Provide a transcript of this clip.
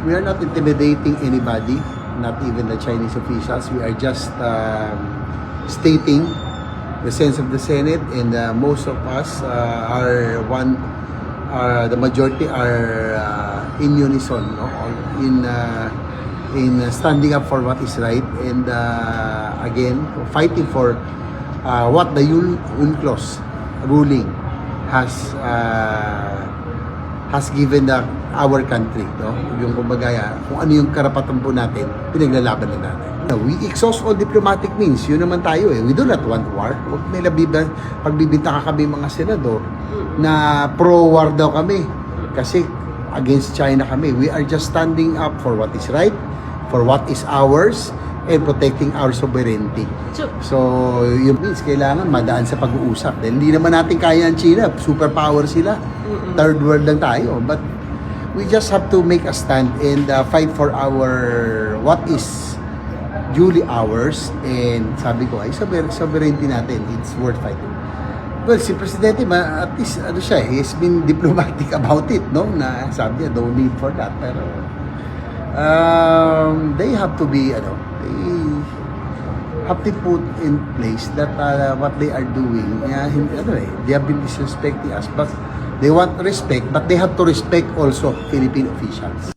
We are not intimidating anybody, not even the Chinese officials. We are just stating the sense of the Senate, and most of us the majority are in unison, no? In standing up for what is right, and again fighting for what the UNCLOS ruling has given our country, no? Yung kumbaga, kung ano yung karapatan po natin, pinaglalaban na natin. We exhaust all diplomatic means. Yun naman tayo eh. We do not want war. Huwag nila pagbibinta ka kami mga senador na pro-war daw kami. Kasi against China kami. We are just standing up for what is right, for what is ours, and protecting our sovereignty. So, yun means kailangan madaan sa pag-uusap. Dahil hindi naman natin kaya ang China. Superpower sila. Third world lang tayo. But we just have to make a stand and fight for what is duly ours. And sabi ko, ay sovereignty natin. It's worth fighting. Well, si Presidente, at least, he's been diplomatic about it, no? Na sabi niya, no need for that. Pero, they have to be, they have to put in place that what they are doing, they have been disrespecting us, but they want respect, but they have to respect also Philippine officials.